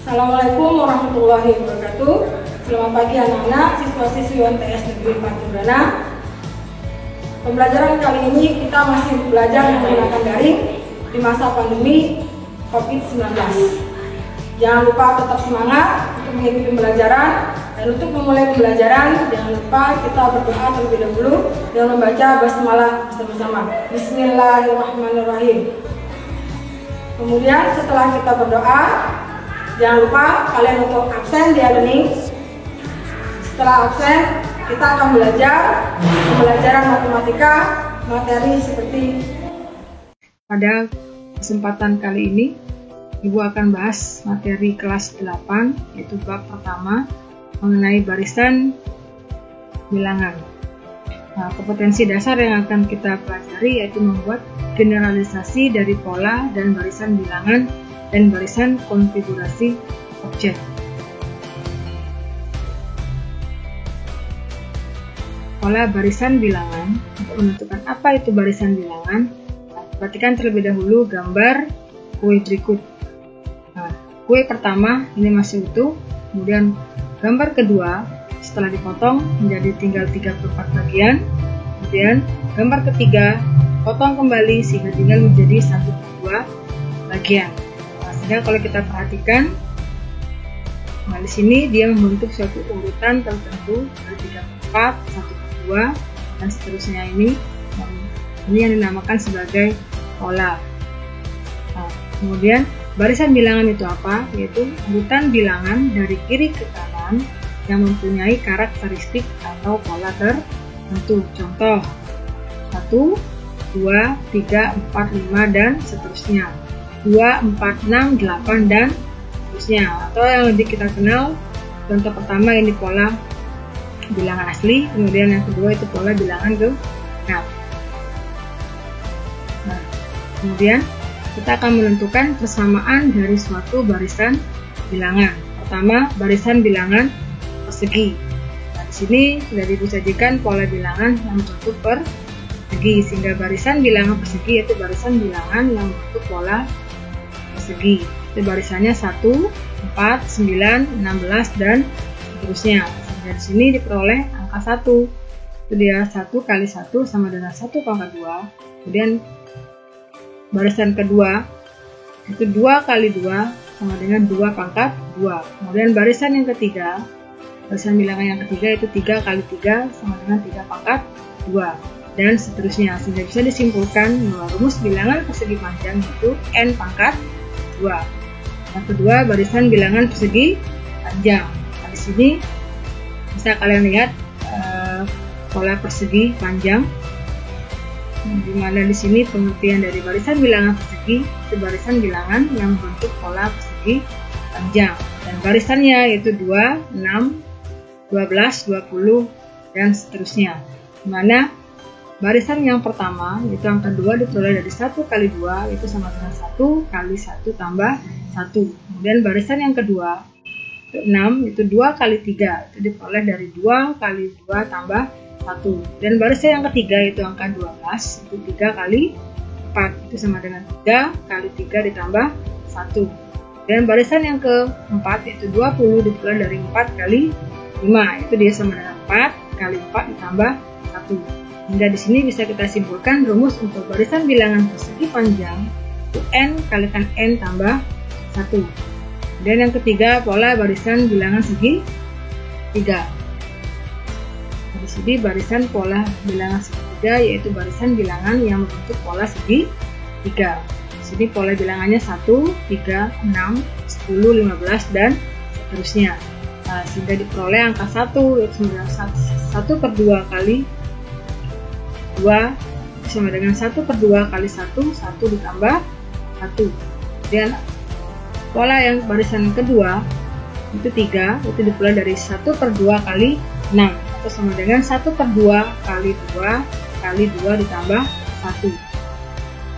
Assalamualaikum warahmatullahi wabarakatuh. Selamat pagi anak-anak, siswa-siswi UNTS Negeri Pantudana. Pembelajaran kali ini kita masih belajar menggunakan daring di masa pandemi COVID-19. Jangan lupa tetap semangat untuk mengikuti pembelajaran, dan untuk memulai pembelajaran jangan lupa kita berdoa terlebih dahulu dengan membaca basmalah bersama-sama. Bismillahirrahmanirrahim. Kemudian setelah kita berdoa, jangan lupa kalian untuk absen di adening. Setelah absen, kita akan belajar pembelajaran matematika materi seperti. Pada kesempatan kali ini, Ibu akan bahas materi kelas 8, yaitu bab pertama mengenai barisan bilangan. Nah, kompetensi dasar yang akan kita pelajari yaitu membuat generalisasi dari pola dan barisan bilangan dan barisan konfigurasi objek. Pola barisan bilangan. Untuk menentukan apa itu barisan bilangan, perhatikan terlebih dahulu gambar kue berikut. Nah, kue pertama ini masih utuh, kemudian gambar kedua setelah dipotong menjadi tinggal 34 bagian, kemudian gambar ketiga potong kembali sehingga tinggal menjadi 1/2 bagian. Sehingga kalau kita perhatikan, nah di sini dia membentuk suatu urutan tertentu dari 3/4, 1/2 dan seterusnya ini yang dinamakan sebagai pola. Nah, kemudian barisan bilangan itu apa? Yaitu urutan bilangan dari kiri ke kanan yang mempunyai karakteristik atau pola tertentu. Contoh 1, 2, 3, 4, 5 dan seterusnya. 2, 4, 6, 8 dan seterusnya. Atau yang lebih kita kenal, contoh pertama ini pola bilangan asli, kemudian yang kedua itu pola bilangan genap. Nah, kemudian kita akan menentukan persamaan dari suatu barisan bilangan. Pertama, barisan bilangan persegi. Nah, di sini sudah disajikan pola bilangan yang berbentuk persegi, sehingga barisan bilangan persegi yaitu barisan bilangan yang berbentuk pola persegi. Itu barisannya 1, 4, 9, 16 dan seterusnya. Sehingga di sini diperoleh angka 1. Itu dia 1 kali 1 sama dengan 1/2. Kemudian barisan kedua itu 2 kali 2 sama dengan 2/2. Kemudian barisan yang ketiga, barisan bilangan yang ketiga itu 3 kali 3 sama dengan 3/2 dan seterusnya. Sehingga bisa disimpulkan bahwa rumus bilangan persegi panjang itu n/2. Yang kedua, barisan bilangan persegi panjang. Nah, di sini bisa kalian lihat pola persegi panjang, di mana di sini pengertian dari barisan bilangan persegi itu barisan bilangan yang membentuk pola persegi panjang, dan barisannya yaitu 2, 6, 12, 20 dan seterusnya. Di mana barisan yang pertama yaitu angka 2 diperoleh dari 1 kali 2 itu sama dengan 1 kali 1 tambah 1. Kemudian barisan yang kedua itu 6 itu 2 kali 3 itu diperoleh dari 2 kali 2 tambah 1. Dan barisan yang ketiga itu angka 12 itu 3 kali 4 itu sama dengan 3 kali 3 ditambah 1. Dan barisan yang keempat itu 20 diperoleh dari 4 kali 5 itu dia sama dengan 4 kali 4 ditambah 1. Hingga di sini bisa kita simpulkan rumus untuk barisan bilangan persegi panjang itu n kalikan n tambah 1. Dan yang ketiga pola barisan bilangan segi 3. Di sini barisan pola bilangan segi 3 yaitu barisan bilangan yang membentuk pola segi 3. Di sini pola bilangannya 1, 3, 6, 10, 15 dan seterusnya. Nah, sehingga diperoleh angka 1 yaitu 1/2 kali 2 sama dengan 1/2 kali 1, 1 ditambah 1. Dan pola yang barisan kedua itu 3 itu diperoleh dari 1/2 kali 6 atau sama dengan 1/2 kali 2 kali 2 ditambah 1.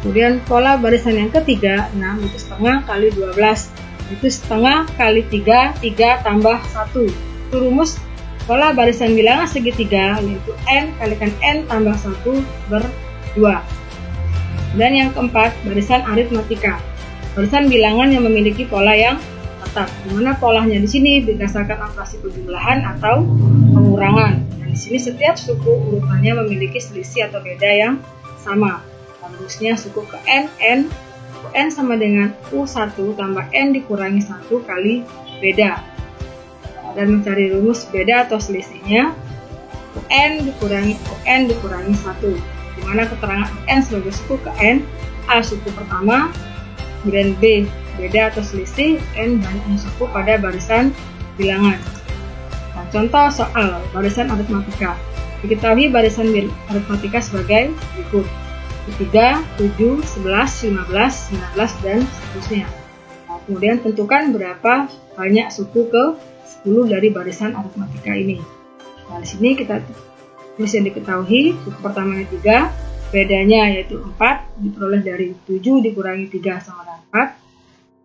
Kemudian pola barisan yang ketiga 6 itu setengah kali 12 itu setengah kali 3, 3 tambah 1. Itu rumus pola barisan bilangan segi 3 yaitu n kalikan n tambah 1/2. Dan yang keempat barisan aritmatika, barisan bilangan yang memiliki pola yang tetap, di mana polanya di sini berdasarkan operasi penjumlahan atau pengurangan. Dan di sini setiap suku urutannya memiliki selisih atau beda yang sama. Rumusnya suku ke n sama dengan U1 tambah N dikurangi 1 kali beda. Dan mencari rumus beda atau selisihnya, UN dikurangi 1, di mana keterangan N sebagai suku ke N, A suku pertama, kemudian B beda atau selisih, N banyak suku pada barisan bilangan. Nah, contoh soal barisan aritmatika. Diketahui barisan aritmatika sebagai berikut: 3, 7, 11, 15, 19, dan seterusnya. Nah, kemudian tentukan berapa banyak suku ke 10 dari barisan aritmatika ini. Nah, di sini kita tulis yang diketahui. Suku pertamanya 3, bedanya yaitu 4, diperoleh dari 7 dikurangi 3 sama dengan 4,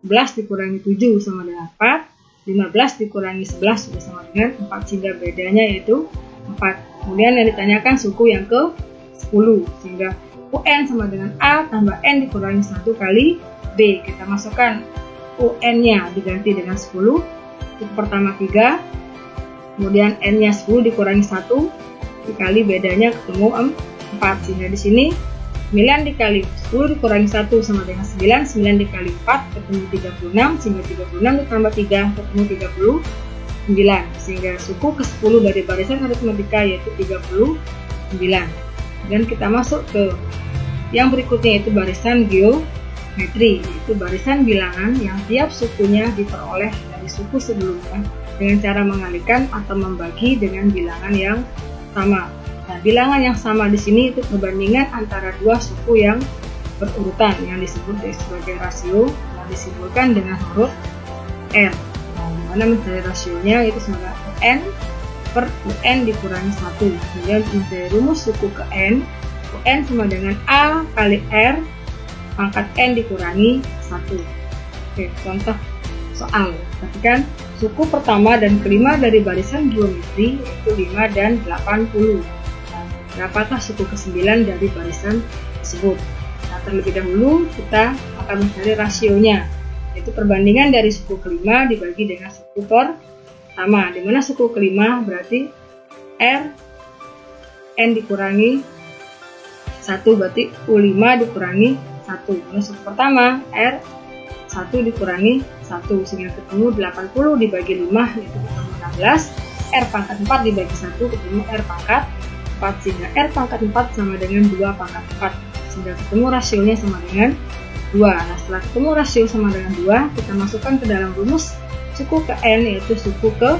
11 dikurangi 7 sama dengan 4, 15 dikurangi 11 sudah sama dengan 4, sehingga bedanya yaitu 4. Kemudian yang ditanyakan suku yang ke 10, sehingga UN sama dengan A tambah N dikurangi 1 kali B. Kita masukkan UN-nya diganti dengan 10. Suku pertama 3, kemudian N-nya 10 dikurangi 1 dikali bedanya ketemu 4. Sehingga di sini 9 dikali 10 dikurangi 1 sama dengan 9. 9 dikali 4 ketemu 36, sehingga 36 ditambah 3 ketemu 39. Sehingga suku ke 10 dari barisan aritmatika yaitu 39. Dan kita masuk ke yang berikutnya, yaitu barisan geometri, yaitu barisan bilangan yang tiap sukunya diperoleh dari suku sebelumnya dengan cara mengalihkan atau membagi dengan bilangan yang sama. Nah, bilangan yang sama di sini itu perbandingan antara dua suku yang berurutan yang disebut sebagai rasio yang disebutkan dengan huruf R. Nah, dimana mencari rasionya itu sebagai N per UN dikurangi 1. Kemudian mencari rumus suku ke N, UN sama dengan A kali R pangkat N dikurangi 1. Oke, contoh soal. Perhatikan suku pertama dan kelima dari barisan geometri yaitu 5 dan 80. Nah, berapakah suku ke-9 dari barisan tersebut? Nah, terlebih dahulu kita akan mencari rasionya, yaitu perbandingan dari suku kelima dibagi dengan suku pertama, di mana suku kelima berarti R N dikurangi 1, berarti U5 dikurangi 1. Kemudian suku pertama R 1 dikurangi 1, sehingga ketemu 80 dibagi 5 yaitu ketemu 16. R pangkat 4 dibagi 1 ketemu R pangkat 4, sehingga R pangkat 4 sama dengan 2 pangkat 4, sehingga ketemu rasionya sama dengan 2. Nah, setelah ketemu rasio sama dengan 2, kita masukkan ke dalam rumus suku ke N yaitu suku ke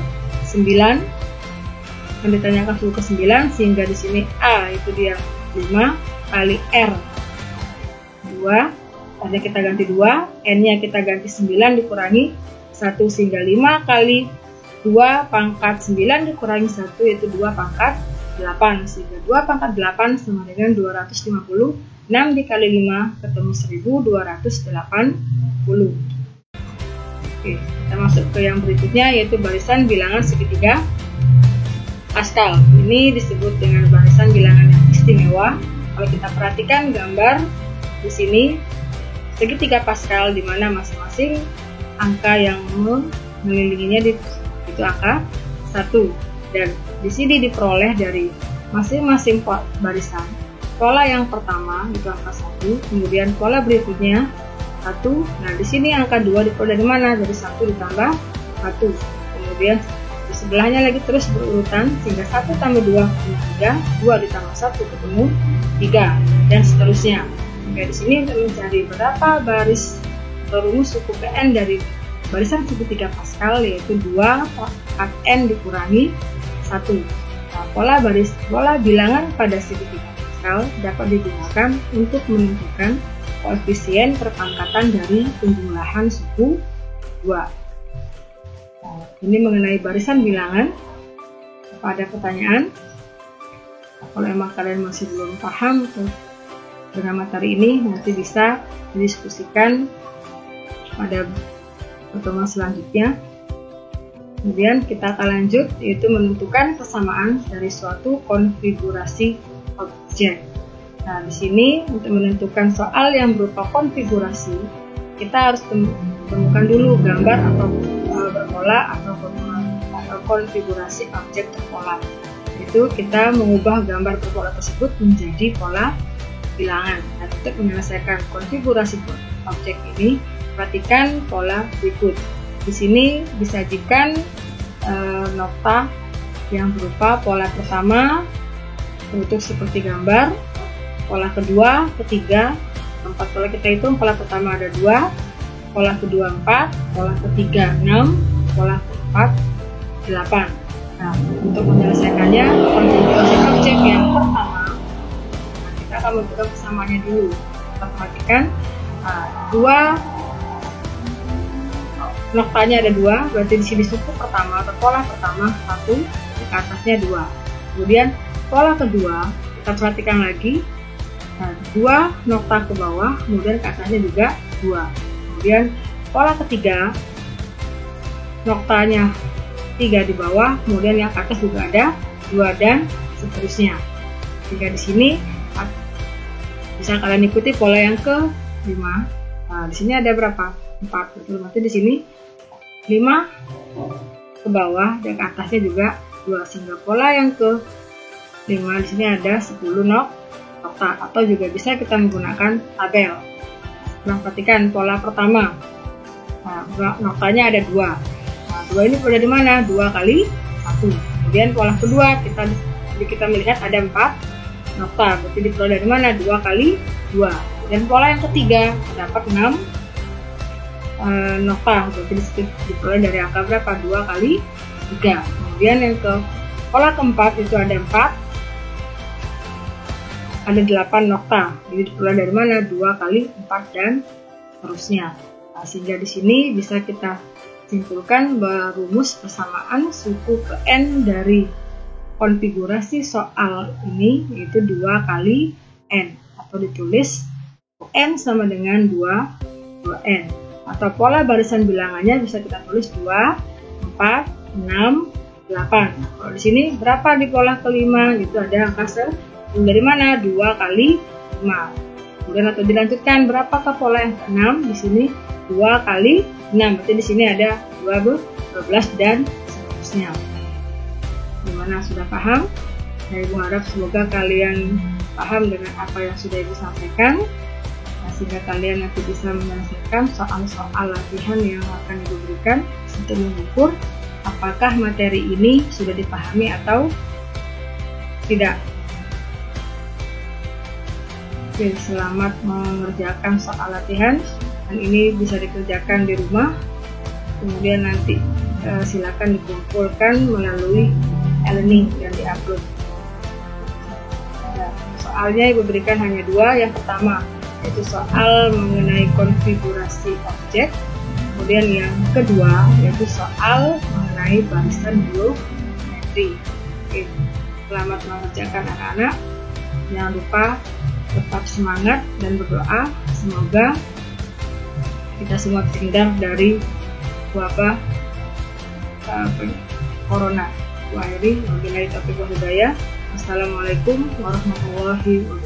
9. Yang ditanyakan suku ke 9, sehingga di sini A itu dia 5 kali R 2, tadi kita ganti 2, N-nya kita ganti 9 dikurangi 1, sehingga 5 kali 2 pangkat 9 dikurangi 1 yaitu 2 pangkat 8, sehingga 2 pangkat 8 sama dengan 250. 6 dikali 5 ketemu 1280. Oke, kita masuk ke yang berikutnya yaitu barisan bilangan segitiga Pascal. Ini disebut dengan barisan bilangan yang istimewa. Kalau kita perhatikan gambar di sini segitiga Pascal, di mana masing-masing angka yang mengelilinginya itu angka 1, dan di sini diperoleh dari masing-masing barisan. Pola yang pertama itu angka 1, kemudian pola berikutnya 1. Nah, di sini angka 2 diperoleh dari mana? Dari 1 ditambah 1. Kemudian di sebelahnya lagi terus berurutan, sehingga 1 tambah 2 ketemu 3, 2 ditambah 1 ketemu 3, dan seterusnya. Hingga di sini untuk mencari berapa baris atau rumus suku ke N dari barisan segitiga Pascal yaitu 2 pangkat N dikurangi 1. Nah, pola bilangan pada segitiga Pascal dapat digunakan untuk menentukan koefisien perpangkatan dari penjumlahan suku 2. Nah, ini mengenai barisan bilangan. Apa ada pertanyaan? Nah, kalau emang kalian masih belum paham dengan materi ini, nanti bisa didiskusikan pada pertemuan selanjutnya. Kemudian kita akan lanjut, yaitu menentukan kesamaan dari suatu konfigurasi objek. Nah, di sini untuk menentukan soal yang berupa konfigurasi, kita harus temukan dulu gambar atau berpola atau konfigurasi objek berpola. Itu kita mengubah gambar berpola tersebut menjadi pola bilangan. Dan untuk menyelesaikan konfigurasi objek ini, perhatikan pola berikut. Di sini disajikan nokta yang berupa pola pertama bentuk seperti gambar, pola kedua, ketiga, keempat. Pola kita hitung, pola pertama ada 2, pola kedua 4, pola ketiga 6, pola keempat 8. Nah, untuk menyelesaikannya konfigurasi objek yang pertama, kita akan membuat persamaannya dulu. Kita perhatikan 2 noktanya ada 2, berarti di sini suku pertama atau pola pertama 1, di atasnya 2. Kemudian pola kedua kita perhatikan lagi, 2 nokta ke bawah, kemudian ke atasnya juga 2. Kemudian pola ketiga noktanya 3 di bawah, kemudian yang ke atas juga ada 2 dan seterusnya. Jika di sini bisa kalian ikuti pola yang ke-5. Nah, di sini ada berapa? 4. Betul, berarti di sini 5 ke bawah dan ke atasnya juga 2, sehingga pola yang ke-5 di sini ada 10 nokta, atau juga bisa kita menggunakan tabel. Nah, perhatikan pola pertama. Nah, noktanya ada 2. Nah, 2 ini berada di mana? 2 kali 1. Kemudian pola kedua kita melihat ada 4 nokta, berarti diperoleh dari mana? 2 kali 2. Dan pola yang ketiga dapat 6 nokta, berarti diperoleh dari angka berapa? 2 kali 3. Kemudian yang ke pola keempat itu ada 4, ada 8 nokta, jadi diperoleh dari mana? 2 kali 4 dan seterusnya. Nah, sehingga di sini bisa kita simpulkan bahwa rumus persamaan suku ke n dari konfigurasi soal ini yaitu 2 kali n, atau ditulis n sama dengan 2n, atau pola barisan bilangannya bisa kita tulis 2, 4, 6, 8. Kalau di sini berapa di pola kelima? Itu ada angka dari mana? 2 kali 5. Kemudian atau dilanjutkan berapa ke pola yang ke-6? Di sini 2 kali 6. Berarti di sini ada 12 dan seterusnya. Gimana, sudah paham? Saya Ibu harap semoga kalian paham dengan apa yang sudah Ibu sampaikan, sehingga kalian nanti bisa menyelesaikan soal-soal latihan yang akan Ibu berikan untuk mengukur apakah materi ini sudah dipahami atau tidak. Oke, selamat mengerjakan soal latihan, dan ini bisa dikerjakan di rumah. Kemudian nanti silakan dikumpulkan melalui e-learning dan diupload. Nah, soalnya Ibu berikan hanya 2. Yang pertama yaitu soal mengenai konfigurasi objek. Kemudian yang kedua yaitu soal mengenai barisan geometri. Oke, selamat mengerjakan anak-anak. Jangan lupa tetap semangat dan berdoa semoga kita semua terhindar dari wabah corona. Wabillahi taufiq wal hidayah. Assalamualaikum warahmatullahi wabarakatuh.